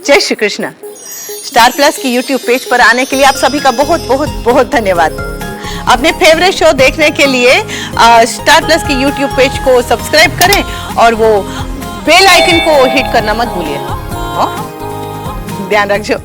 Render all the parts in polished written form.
जय Shri Krishna. Star plus की YouTube page पर आने के लिए आप सभी का बहुत बहुत बहुत धन्यवाद। अपने फेवरेट शो देखने के लिए स्टार प्लस की यूट्यूब पेज को सब्सक्राइब करें और वो बेल आइकन को हिट करना मत भूलिए। ध्यान रखिए।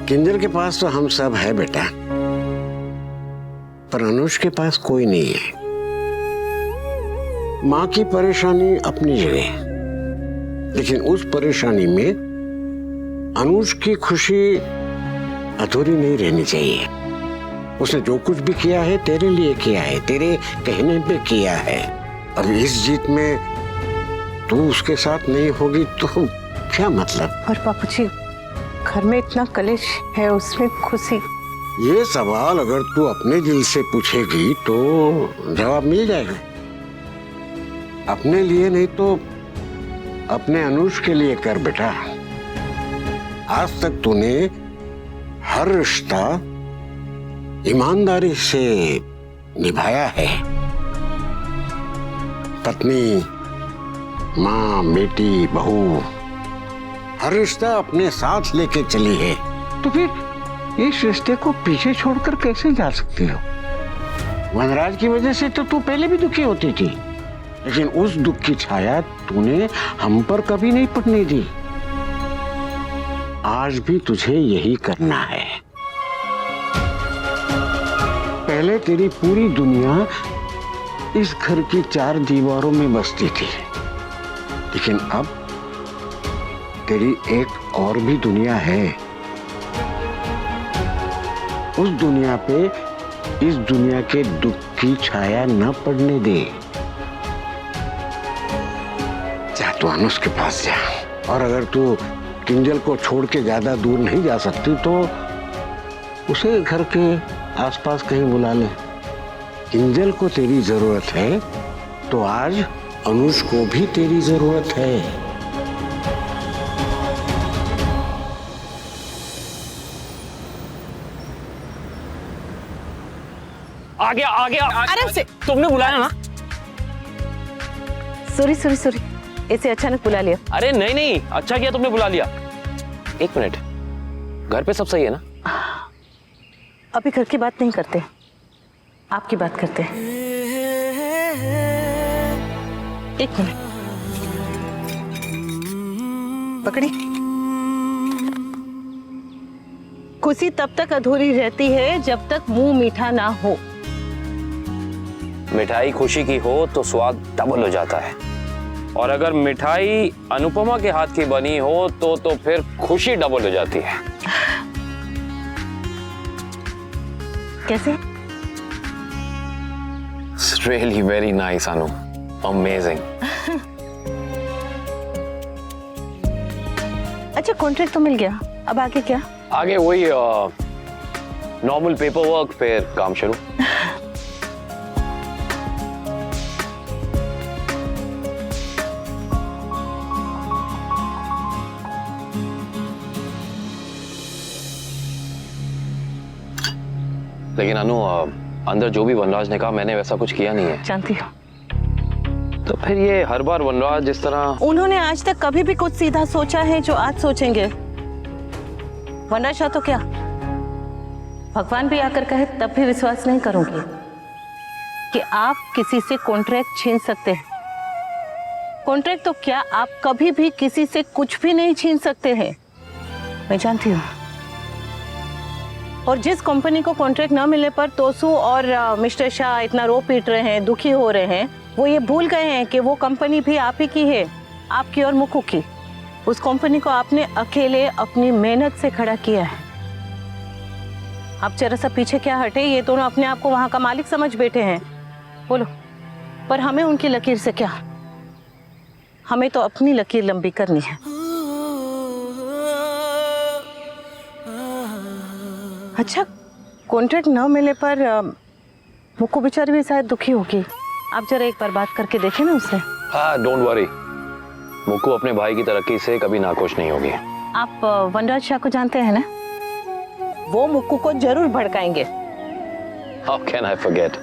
किंजल के पास तो हम सब है बेटा, पर अनुज के पास कोई नहीं है। माँ की परेशानी अपनी जगह, लेकिन उस परेशानी में अनुज की खुशी अधूरी नहीं रहनी चाहिए। उसने जो कुछ भी किया है तेरे लिए किया है, तेरे कहने पे किया है। अब इस जीत में तू उसके साथ नहीं होगी तो क्या मतलब? और बापूजी, घर में इतना कलेश है, उसमें खुशी। ये सवाल अगर तू अपने दिल से पूछेगी तो जवाब मिल जाएगा। अपने लिए नहीं तो अपने अनुज के लिए कर बेटा। आज तक तूने हर रिश्ता ईमानदारी से निभाया है। पत्नी, माँ, बेटी, बहू, हर रिश्ता अपने साथ लेके चली है। तो फिर इस रिश्ते को पीछे छोड़कर कैसे जा सकती हो? वनराज की वजह से तो तू पहले भी दुखी होती थी, लेकिन उस दुख की छाया तूने हम पर कभी नहीं पड़ने दी। आज भी तुझे यही करना है। पहले तेरी पूरी दुनिया इस घर की 4 दीवारों में बसती थी, लेकिन अब तेरी एक और भी दुनिया है। उस दुनिया पे इस दुनिया के दुख की छाया न पड़ने दे। जा तू अनुज के पास जा, और अगर तू किंजल को छोड़ के ज्यादा दूर नहीं जा सकती तो उसे घर के आसपास कहीं बुला ले। किंजल को तेरी जरूरत है तो आज अनुज को भी तेरी जरूरत है। आगे आगे आराम से। तुमने बुलाया ना? सॉरी, इसे अचानक बुला लिया। अरे नहीं नहीं, अच्छा किया तुमने बुला लिया। एक मिनट, घर पे सब सही है ना? अभी घर की बात नहीं करते, आपकी बात करते हैं। एक मिनट पकड़ी। खुशी तब तक अधूरी रहती है जब तक मुंह मीठा ना हो। मिठाई खुशी की हो तो स्वाद डबल हो जाता है, और अगर मिठाई अनुपमा के हाथ की बनी हो तो फिर खुशी डबल हो जाती है। कैसे? It's really very nice, Anu. Amazing। अच्छा, कॉन्ट्रैक्ट तो मिल गया, अब आगे क्या? आगे वही नॉर्मल पेपर वर्क, फिर काम शुरू। लेकिन अनु, अंदर जो भी वनराज ने कहा मैंने वैसा कुछ किया नहीं है। जानती हो। तो फिर ये हर बार वनराज जिस तरह। उन्होंने आज तक कभी भी कुछ सीधा सोचा है जो आज सोचेंगे? वनराज तो क्या, भगवान भी आकर कहे तब भी विश्वास नहीं करूंगी कि आप किसी से कॉन्ट्रैक्ट छीन सकते हैं। कॉन्ट्रैक्ट तो क्या, आप कभी भी किसी से कुछ भी नहीं छीन सकते हैं। मैं जानती हूँ। और जिस कंपनी को कॉन्ट्रैक्ट न मिलने पर तोसू और मिस्टर शाह इतना रो पीट रहे हैं, दुखी हो रहे हैं, वो ये भूल गए हैं कि वो कंपनी भी आप ही की है, आपकी और मुकु की। उस कंपनी को आपने अकेले अपनी मेहनत से खड़ा किया है। आप जरा सा पीछे क्या हटे, ये दोनों अपने आप को वहां का मालिक समझ बैठे हैं। बोलो, पर हमें उनकी लकीर से क्या, हमें तो अपनी लकीर लंबी करनी है। अच्छा, कॉन्ट्रैक्ट न मिलने पर मुक्कू बेचारी भी शायद दुखी होगी। आप जरा एक बार बात करके देखें ना उससे। हाँ, डोंट वरी, मुक्कू अपने भाई की तरक्की से कभी नाखुश नहीं होगी। आप वनराज शाह को जानते हैं ना? वो मुक्कू को जरूर भड़काएंगे। How can I forget?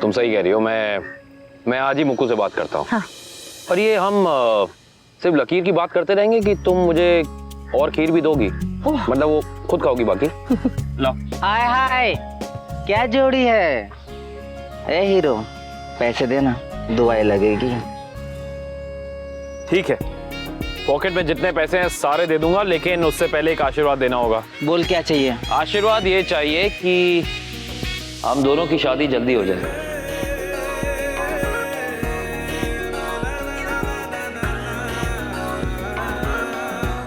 तुम सही कह रही हो, मैं आज ही मुक्कू से बात करता हूँ। हाँ। और ये हम सिर्फ लकीर की बात करते रहेंगे कि तुम मुझे और खीर भी दोगी? मतलब वो खुद खाओगी बाकी? लो। हाय हाय, क्या जोड़ी है? ए हीरो, पैसे देना, दुआएं लगेगी। ठीक है, पॉकेट में जितने पैसे हैं सारे दे दूंगा, लेकिन उससे पहले एक आशीर्वाद देना होगा। बोल, क्या चाहिए? आशीर्वाद ये चाहिए कि हम दोनों की शादी जल्दी हो जाए।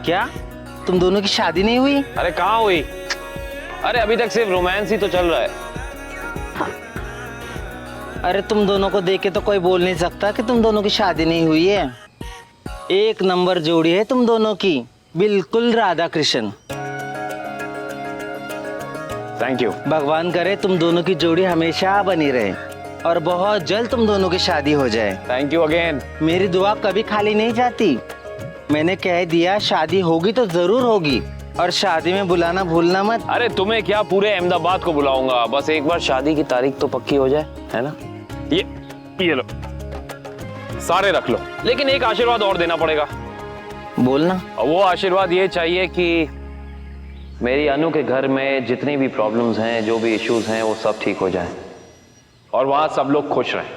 क्या तुम दोनों की शादी नहीं हुई? अरे कहाँ हुई? अरे अभी तक सिर्फ रोमांस ही तो चल रहा है। अरे तुम दोनों को देख के तो कोई बोल नहीं सकता कि तुम दोनों की शादी नहीं हुई है। एक नंबर जोड़ी है तुम दोनों की, बिल्कुल राधा कृष्ण। Thank you. भगवान करे तुम दोनों की जोड़ी हमेशा बनी रहे और बहुत जल्द तुम दोनों की शादी हो जाए। Thank you again. मेरी दुआ कभी खाली नहीं जाती। मैंने कह दिया, शादी होगी तो जरूर होगी, और शादी में बुलाना भूलना मत। अरे तुम्हें क्या, पूरे अहमदाबाद को बुलाऊंगा, बस एक बार शादी की तारीख तो पक्की हो जाए, है ना? ये लो, सारे रख लो, लेकिन एक आशीर्वाद और देना पड़ेगा। बोलना। और वो आशीर्वाद ये चाहिए कि मेरी अनु के घर में जितनी भी प्रॉब्लम्स हैं, जो भी इश्यूज हैं, वो सब ठीक हो जाएं और वहां सब लोग खुश रहें।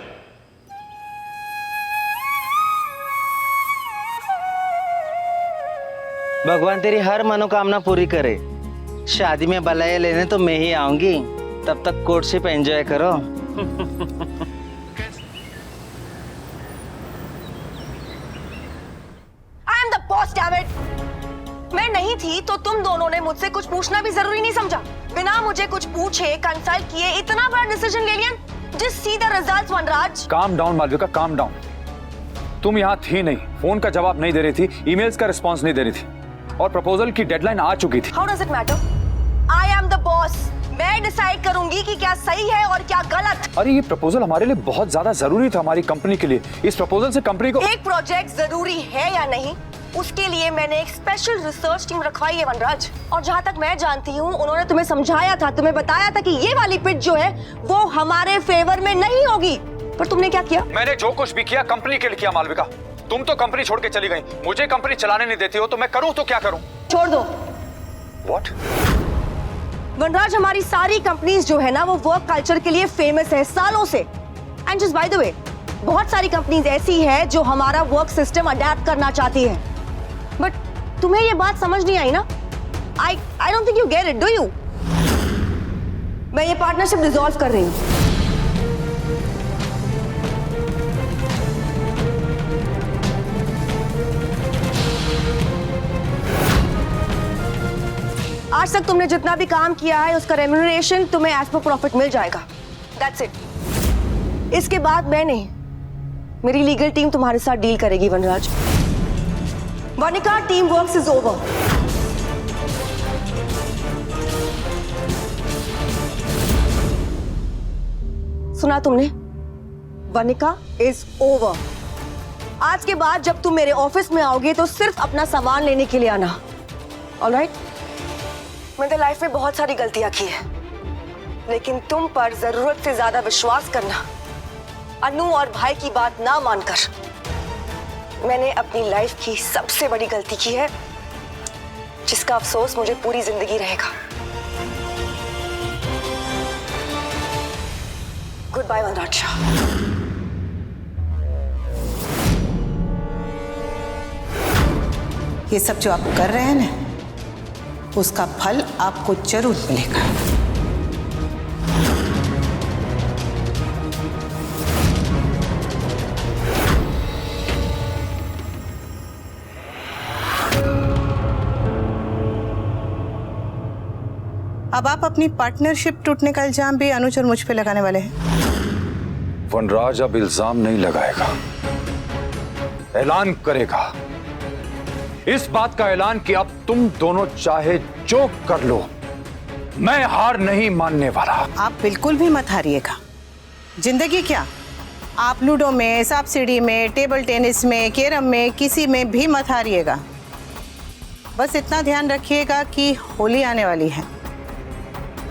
भगवान तेरी हर मनोकामना पूरी करे। शादी में बधाई लेने तो मैं ही आऊंगी, तब तक कोर्टशिप एंजॉय करो। I am the boss, damn it! मैं नहीं थी तो तुम दोनों ने मुझसे कुछ पूछना भी जरूरी नहीं समझा। बिना मुझे कुछ पूछे, कंसल्ट किए इतना बड़ा डिसीजन ले लिया। Just see the results, Vanraj. Calm down Malvika, calm down. तुम यहाँ थी नहीं, फोन का जवाब नहीं दे रही थी, ईमेल्स का रिस्पांस नहीं दे रही थी, और प्रपोजल की डेडलाइन आ चुकी थी। How does it matter? I am the boss. मैं डिसाइड करूंगी कि क्या सही है और क्या गलत। अरे ये प्रपोजल हमारे लिए बहुत ज्यादा जरूरी था, हमारी कंपनी के लिए। इस प्रपोजल से कंपनी को एक प्रोजेक्ट जरूरी है या नहीं, उसके लिए मैंने एक स्पेशल रिसर्च टीम रखवाई है, वनराज। और जहाँ तक मैं जानती हूँ, उन्होंने तुम्हें समझाया था, तुम्हें बताया था कि ये वाली पिच जो है वो हमारे फेवर में नहीं होगी। पर तुमने क्या किया? मैंने जो कुछ भी किया कंपनी के लिए किया मालविका। तुम तो कंपनी छोड़ के चली गई, मुझे कंपनी चलाने नहीं देती हो, तो मैं करूँ तो क्या करूँ? छोड़ दो। What? वनराज, हमारी सारी कंपनीज जो है ना, वो वर्क कल्चर के लिए फेमस है सालों से। And just by the way, बहुत सारी कंपनीज ऐसी है जो हमारा वर्क सिस्टम अडैप्ट करना चाहती है। बट तुम्हें ये बात समझ नहीं आई ना? I don't think you get it, do you? मैं ये पार्टनरशिप डिसॉल्व कर रही हूँ। आज तक तुमने जितना भी काम किया है उसका रेम्यूनरेशन तुम्हें एज पर प्रॉफिट मिल जाएगा। That's it. इसके बाद मैं नहीं, मेरी लीगल टीम तुम्हारे साथ डील करेगी, वनराज। Vanika, team works is over. सुना तुमने? Vanika is over. आज के बाद जब तुम मेरे ऑफिस में आओगे तो सिर्फ अपना सामान लेने के लिए आना। ऑलराइट? मैंने लाइफ में बहुत सारी गलतियां की है, लेकिन तुम पर जरूरत से ज्यादा विश्वास करना, अनु और भाई की बात ना मानकर, मैंने अपनी लाइफ की सबसे बड़ी गलती की है, जिसका अफसोस मुझे पूरी जिंदगी रहेगा। गुड बाय वनराज शाह। ये सब जो आप कर रहे हैं ना, उसका फल आपको जरूर मिलेगा। अब आप अपनी पार्टनरशिप टूटने का इल्जाम भी अनुज और मुझ पे लगाने वाले हैं। वनराज अब इल्जाम नहीं लगाएगा, ऐलान करेगा। इस बात का ऐलान कि अब तुम दोनों चाहे जो कर लो, मैं हार नहीं मानने वाला। आप बिल्कुल भी मत हारिएगा। जिंदगी क्या, आप लूडो में, सांप सीढ़ी में, टेबल टेनिस में, कैरम में, किसी में भी मत हारिएगा। बस इतना ध्यान रखिएगा कि होली आने वाली है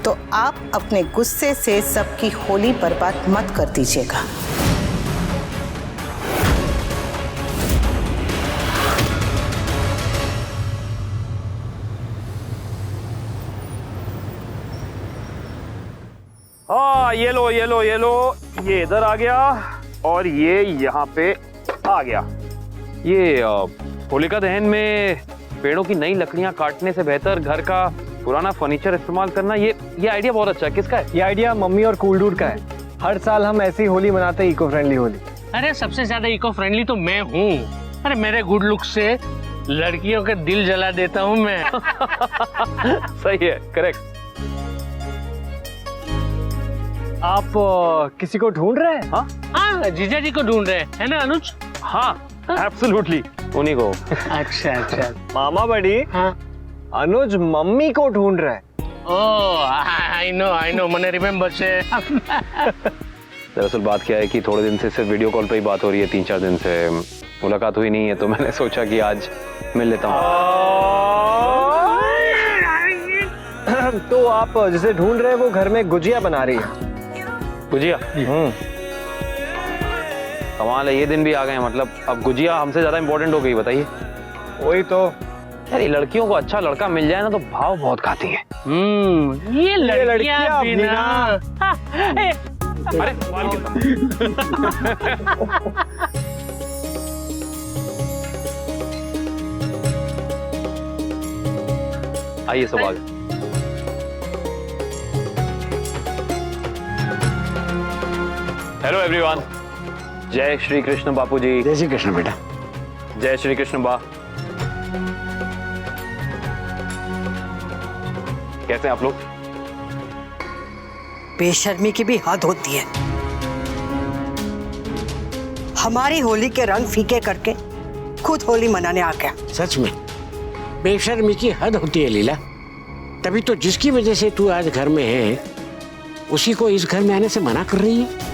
तो आप अपने गुस्से से सबकी होली बर्बाद मत कर दीजिएगा। हाँ, ये लो ये लो ये लो, ये इधर आ गया और ये यहाँ पे आ गया। ये होलिका दहन में पेड़ों की नई लकड़ियां काटने से बेहतर घर का पुराना फर्नीचर इस्तेमाल करना, ये आइडिया बहुत अच्छा है। किसका है ये आइडिया? मम्मी और कूल डूड का है। हर साल हम ऐसी होली मनाते हैं, इको फ्रेंडली होली। अरे सबसे ज्यादा इको फ्रेंडली तो मैं हूँ। अरे मेरे गुड लुक से लड़कियों के दिल जला देता हूँ मैं। सही है, करेक्ट। आप किसी को ढूंढ रहे हैं? हाँ, जीजा जी को ढूंढ रहे हैं, है ना अनुज? हाँ, एब्सोल्युटली, उन्हीं को। अच्छा अच्छा। मामा बड़ी, हाँ। अनुज मम्मी को ढूंढ रहा है। ओह, आई नो, मैंने रिमेम्बर से। दरअसल बात क्या है कि थोड़े दिन से सिर्फ वीडियो कॉल पे ही बात हो रही है, 3-4 दिन से मुलाकात हुई नहीं है, तो मैंने सोचा कि आज मिल लेता हूँ। तो आप जिसे ढूंढ रहे हैं वो घर में गुजिया बना रही है। गुजिया? कमाल है, ये दिन भी आ गए। मतलब अब गुजिया हमसे ज्यादा इंपॉर्टेंट हो गई, बताइए। वही तो यार, ये लड़कियों को अच्छा लड़का मिल जाए ना तो भाव बहुत खाती हैं। ये लड़कियां बिना। अरे सवाल आइए सवाल। हेलो एवरीवन, जय श्री कृष्ण बापू जी। जय श्री कृष्ण बेटा। जय श्री कृष्ण बा। कैसे हैं आप लोग? बेशर्मी की भी हद होती है। हमारी होली के रंग फीके करके खुद होली मनाने आ गया। सच में बेशर्मी की हद होती है लीला। तभी तो जिसकी वजह से तू आज घर में है, उसी को इस घर में आने से मना कर रही है।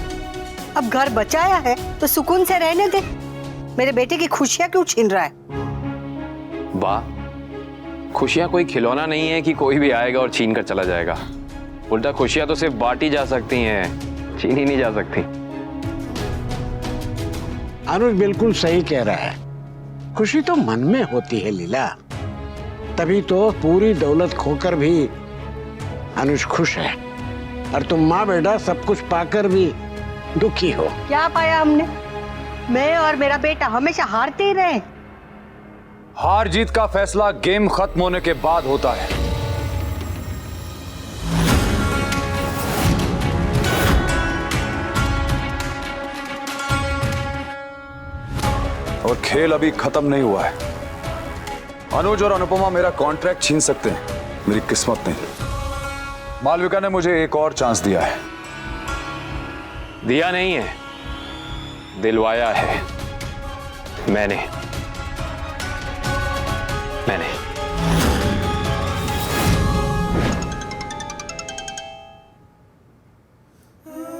अब घर बचाया है तो सुकून से रहने दे। मेरे बेटे की खुशियां क्यों छीन रहा है? बा, खुशियां कोई खिलौना नहीं है कि कोई भी आएगा और छीन कर चला जाएगा। उल्टा खुशियां तो सिर्फ बांटी जा सकती हैं, छीनी नहीं जा सकती। अनुज बिल्कुल सही कह रहा है। खुशी तो मन में होती है लीला। तभी तो पूरी दौलत खोकर भी अनुज खुश है, और तुम माँ बेटा सब कुछ पाकर भी दुखी हो। क्या पाया हमने? मैं और मेरा बेटा हमेशा हारते ही रहे। हार जीत का फैसला गेम खत्म होने के बाद होता है। और खेल अभी खत्म नहीं हुआ है। अनुज और अनुपमा मेरा कॉन्ट्रैक्ट छीन सकते हैं, मेरी किस्मत नहीं। मालविका ने मुझे एक और चांस दिया है। दिया नहीं है, दिलवाया है। मैंने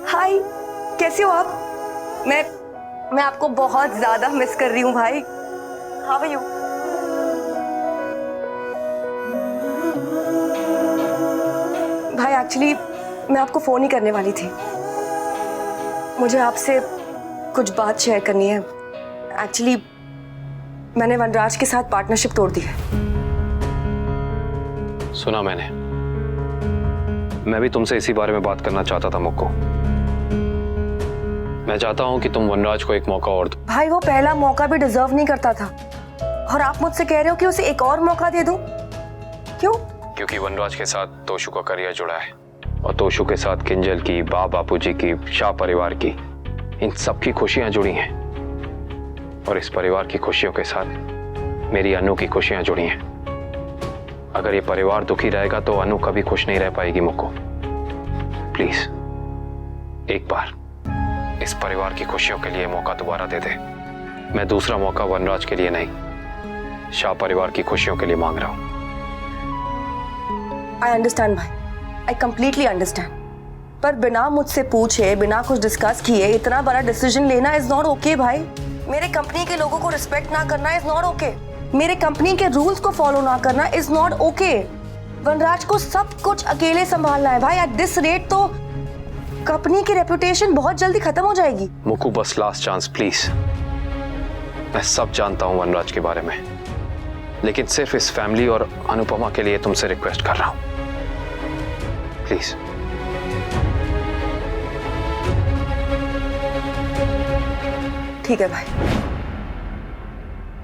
हाय, कैसे हो आप? मैं आपको बहुत ज्यादा मिस कर रही हूँ भाई। How are you? भाई एक्चुअली मैं आपको फोन ही करने वाली थी। मुझे आपसे कुछ बात शेयर करनी है। एक्चुअली मैंने वनराज के साथ पार्टनरशिप तोड़ दी है। सुना मैंने। मैं भी तुमसे इसी बारे में बात करना चाहता था मुक्को। मैं चाहता हूं कि तुम वनराज को एक मौका और दो। भाई वो पहला मौका भी डिजर्व नहीं करता था, और आप मुझसे कह रहे हो कि उसे एक और मौका दे दो। क्यों? क्योंकि वनराज के साथ तोशु का करियर जुड़ा है, और तोशु के साथ किंजल की, बापूजी की, शाह परिवार की, इन सब की खुशियां जुड़ी हैं। और इस परिवार की खुशियों के साथ मेरी अनु की खुशियां जुड़ी हैं। अगर ये परिवार दुखी रहेगा तो अनु कभी खुश नहीं रह पाएगी मुक्को। प्लीज एक बार इस परिवार की खुशियों के लिए मौका दोबारा दे दे। मैं दूसरा मौका वनराज के लिए नहीं, शाह परिवार की खुशियों के लिए मांग रहा हूं। आई अंडरस्टैंड भाई, आई कंप्लीटली अंडरस्टैंड। पर बिना मुझसे पूछे, बिना कुछ डिस्कस किए इतना बड़ा डिसीजन लेना इज नॉट ओके भाई। मेरे कंपनी के लोगों को रिस्पेक्ट ना करना इज नॉट ओके। मेरे कंपनी के रूल्स को फॉलो ना करना इज नॉट ओके। वनराज को सब कुछ अकेले संभालना है भाई। एट दिस रेट तो कंपनी की रेपुटेशन बहुत जल्दी खत्म हो जाएगी। मुकु, बस लास्ट चांस प्लीज। मैं सब जानता हूं वनराज के बारे में, लेकिन सिर्फ इस फैमिली और अनुपमा के लिए तुमसे रिक्वेस्ट कर रहा हूं, प्लीज। ठीक है भाई।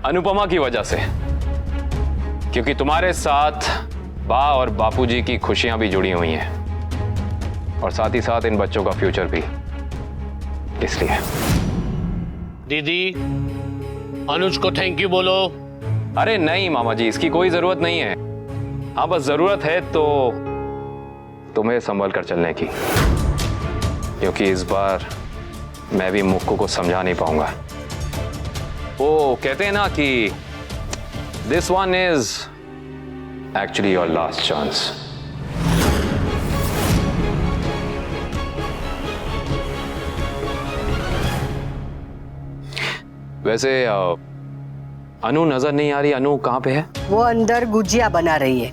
अनुपमा की वजह से, क्योंकि तुम्हारे साथ बा और बापूजी की खुशियां भी जुड़ी हुई हैं, और साथ ही साथ इन बच्चों का फ्यूचर भी, इसलिए। दीदी, अनुज को थैंक यू बोलो। अरे नहीं मामा जी, इसकी कोई जरूरत नहीं है। हाँ, बस जरूरत है तो तुम्हें संभल कर चलने की, क्योंकि इस बार मैं भी मुक्कू को समझा नहीं पाऊंगा। वो कहते हैं ना कि this one is actually your last chance. वैसे अनु नजर नहीं आ रही। अनु कहाँ पे है? वो अंदर गुजिया बना रही है,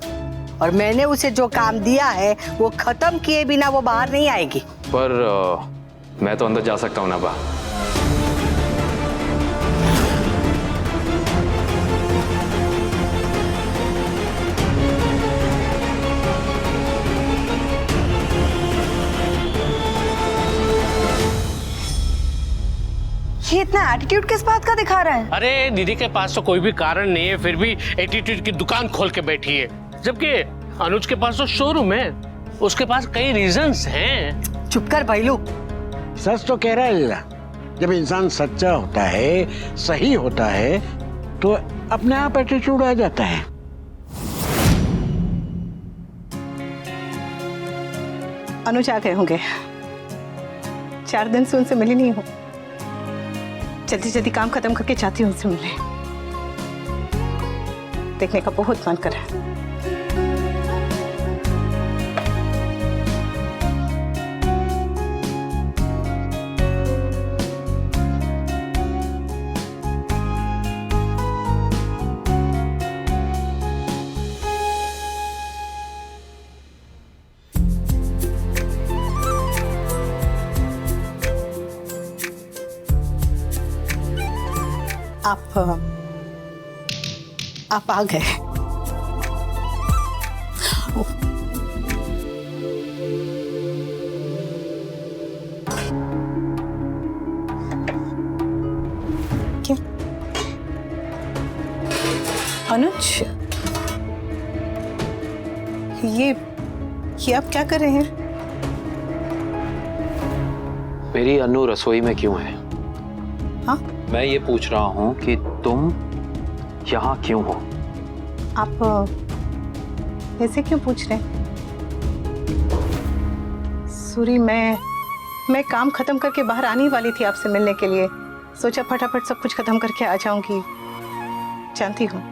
और मैंने उसे जो काम दिया है वो खत्म किए बिना वो बाहर नहीं आएगी। पर मैं तो अंदर जा सकता हूँ ना बा? ये इतना एटीट्यूड किस बात का दिखा रहा है? अरे दीदी के पास तो कोई भी कारण नहीं है, फिर भी एटीट्यूड की दुकान खोल के बैठी है। जबकि अनुज के पास तो शोरूम है, उसके पास कई रीजंस हैं। चुप कर भैलू। सच तो कह रहा है लीला। जब इंसान सच्चा होता है, सही होता है, तो अपने आप एटीट्यूड आ जाता है। अनुज आ गए होंगे, 4 दिन से उनसे मिली नहीं हूँ। जल्दी जल्दी काम खत्म करके जाती हूँ उनसे मिलने। देखने का बहुत मन कर रहा है। आप आ गए। क्या अनुज, ये आप क्या कर रहे हैं? मेरी अनु रसोई में क्यों है? हाँ? मैं ये पूछ रहा हूँ कि तुम यहाँ क्यों हो? आप ऐसे क्यों पूछ रहे हैं? सूरी, मैं काम खत्म करके बाहर आने वाली थी आपसे मिलने के लिए। सोचा फटाफट सब कुछ खत्म करके आ जाऊंगी। जानती हूँ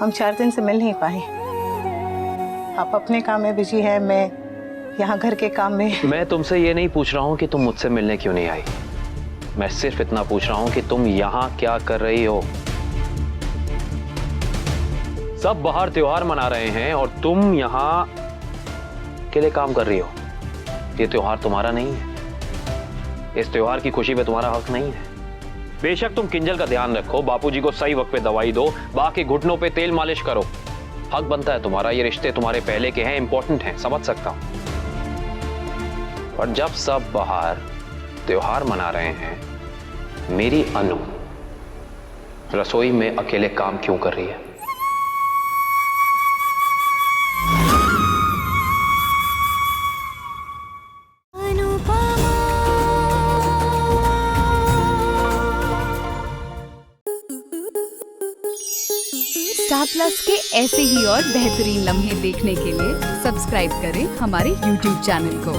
हम 4 दिन से मिल नहीं पाए। आप अपने काम में बिजी हैं, मैं यहाँ घर के काम में। मैं तुमसे ये नहीं पूछ रहा हूँ कि तुम मुझसे मिलने क्यों नहीं आई। मैं सिर्फ इतना पूछ रहा हूँ कि तुम यहाँ क्या कर रही हो। सब बाहर त्योहार मना रहे हैं और तुम यहाँ के लिए काम कर रही हो। ये त्योहार तुम्हारा नहीं है। इस त्योहार की खुशी पे तुम्हारा हक नहीं है। बेशक तुम किंजल का ध्यान रखो, बापूजी को सही वक्त पे दवाई दो, बाकी घुटनों पे तेल मालिश करो। हक बनता है तुम्हारा। ये रिश्ते तुम्हारे पहले के हैं, इंपॉर्टेंट हैं, समझ सकता हूं। पर जब सब बाहर त्योहार मना रहे हैं, मेरी अनु रसोई में अकेले काम क्यों कर रही है? स्टार प्लस के ऐसे ही और बेहतरीन लम्हे देखने के लिए सब्सक्राइब करें हमारे YouTube चैनल को।